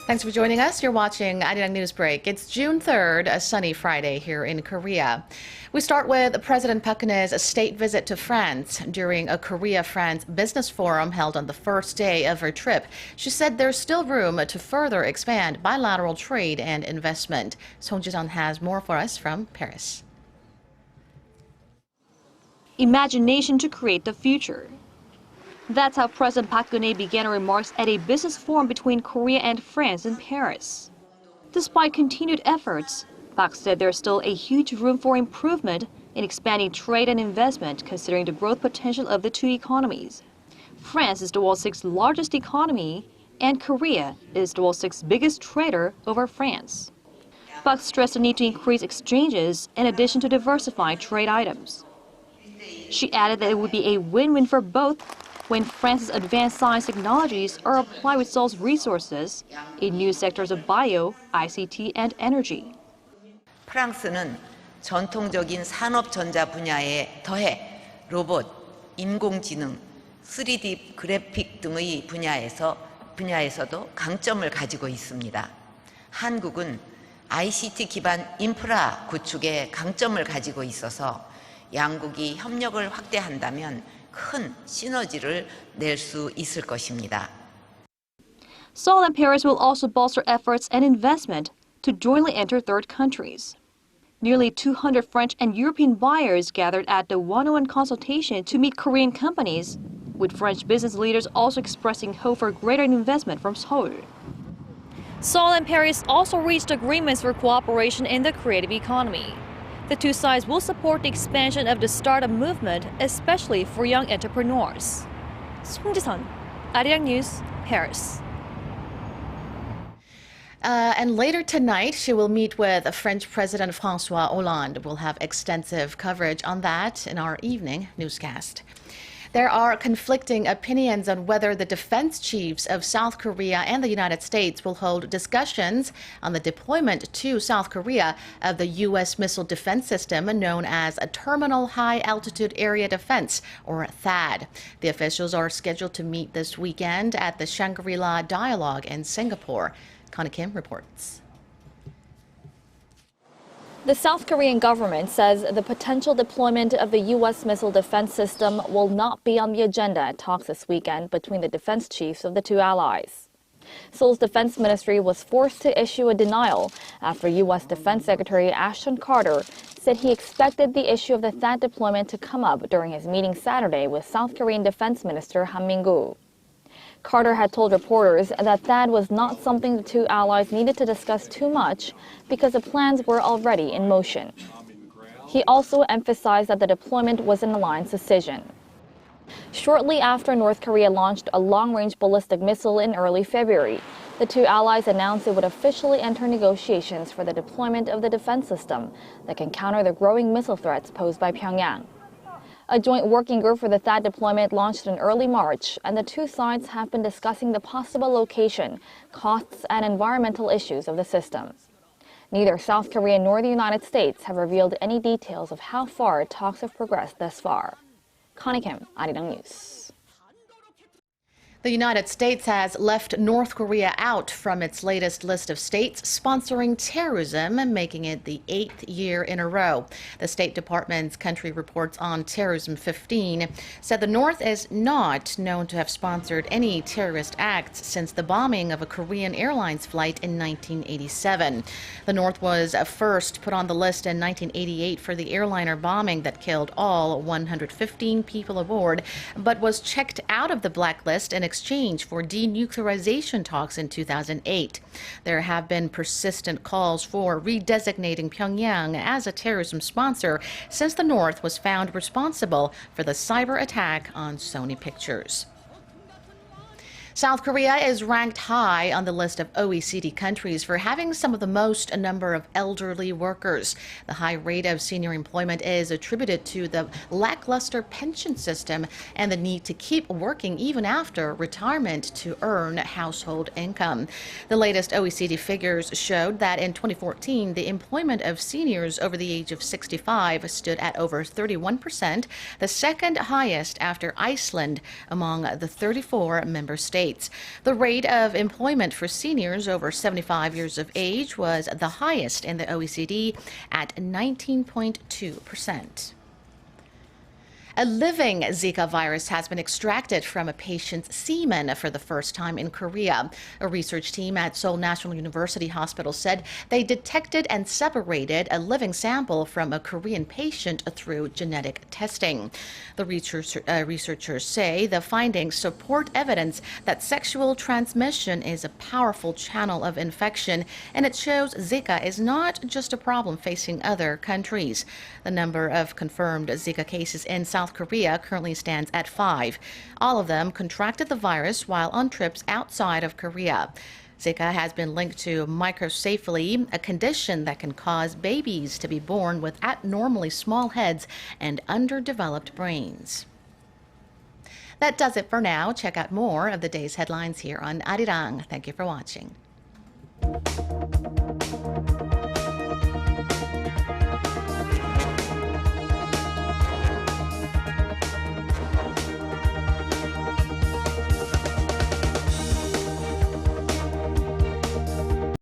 Thanks for joining us. You're watching Arirang News Break. It's June 3rd, a sunny Friday here in Korea. We start with President Park Geun-hye's state visit to France. During a Korea-France business forum held on the first day of her trip, she said there's still room to further expand bilateral trade and investment. Song Ji-sun has more for us from Paris. Imagination to create the future. That's how President Park Geun-hye began her remarks at a business forum between Korea and France in Paris. Despite continued efforts, Park said there's still a huge room for improvement in expanding trade and investment considering the growth potential of the two economies. France is the world's sixth largest economy, and Korea is the world's sixth biggest trader over France. Park stressed the need to increase exchanges in addition to diversifying trade items. She added that it would be a win-win for both when France's advanced science technologies are applied with Seoul's resources in new sectors of bio, ICT, and energy. 프랑스는 전통적인 산업 전자 분야에 더해 로봇, 인공지능, 3D 그래픽 등의 분야에서도 강점을 가지고 있습니다. 한국은 ICT 기반 인프라 구축에 강점을 가지고 있어서 양국이 협력을 확대한다면 큰 시너지를 낼 수 있을 것입니다. Seoul and Paris will also bolster efforts and investment to jointly enter third countries. Nearly 200 French and European buyers gathered at the 101 consultation to meet Korean companies, with French business leaders also expressing hope for greater investment from Seoul. Seoul and Paris also reached agreements for cooperation in the creative economy. The two sides will support the expansion of the startup movement, especially for young entrepreneurs. Song Ji-sun, Arirang News, Paris. And later tonight, she will meet with French President François Hollande. We'll have extensive coverage on that in our evening newscast. There are conflicting opinions on whether the defense chiefs of South Korea and the United States will hold discussions on the deployment to South Korea of the U.S. missile defense system known as a Terminal High Altitude Area Defense, or THAAD. The officials are scheduled to meet this weekend at the Shangri-La Dialogue in Singapore. Connie Kim reports. The South Korean government says the potential deployment of the U.S. missile defense system will not be on the agenda at talks this weekend between the defense chiefs of the two allies. Seoul's defense ministry was forced to issue a denial after U.S. Defense Secretary Ashton Carter said he expected the issue of the THAAD deployment to come up during his meeting Saturday with South Korean Defense Minister Han Min-gu. Carter had told reporters that THAAD was not something the two allies needed to discuss too much because the plans were already in motion. He also emphasized that the deployment was an alliance decision. Shortly after North Korea launched a long-range ballistic missile in early February, the two allies announced it would officially enter negotiations for the deployment of the defense system that can counter the growing missile threats posed by Pyongyang. A joint working group for the THAAD deployment launched in early March, and the two sides have been discussing the possible location, costs, and environmental issues of the system. Neither South Korea nor the United States have revealed any details of how far talks have progressed thus far. Connie Kim, Arirang News. The United States has left North Korea out from its latest list of states sponsoring terrorism, making it the 8th year in a row. The State Department's Country Reports on Terrorism 15 said the North is not known to have sponsored any terrorist acts since the bombing of a Korean Airlines flight in 1987. The North was first put on the list in 1988 for the airliner bombing that killed all 115 people aboard, but was checked out of the blacklist in exchange for denuclearization talks in 2008. There have been persistent calls for redesignating Pyongyang as a terrorism sponsor since the North was found responsible for the cyber attack on Sony Pictures. South Korea is ranked high on the list of OECD countries for having some of the most number of elderly workers. The high rate of senior employment is attributed to the lackluster pension system and the need to keep working even after retirement to earn household income. The latest OECD figures showed that in 2014, the employment of seniors over the age of 65 stood at over 31%, the second highest after Iceland among the 34 member states. States. The rate of employment for seniors over 75 years of age was the highest in the OECD at 19.2%. A living Zika virus has been extracted from a patient's semen for the first time in Korea. A research team at Seoul National University Hospital said they detected and separated a living sample from a Korean patient through genetic testing. The researchers say the findings support evidence that sexual transmission is a powerful channel of infection, and it shows Zika is not just a problem facing other countries. The number of confirmed Zika cases in South Korea currently stands at 5. All of them contracted the virus while on trips outside of Korea. Zika has been linked to microcephaly, a condition that can cause babies to be born with abnormally small heads and underdeveloped brains. That does it for now. Check out more of the day's headlines here on Arirang. Thank you for watching.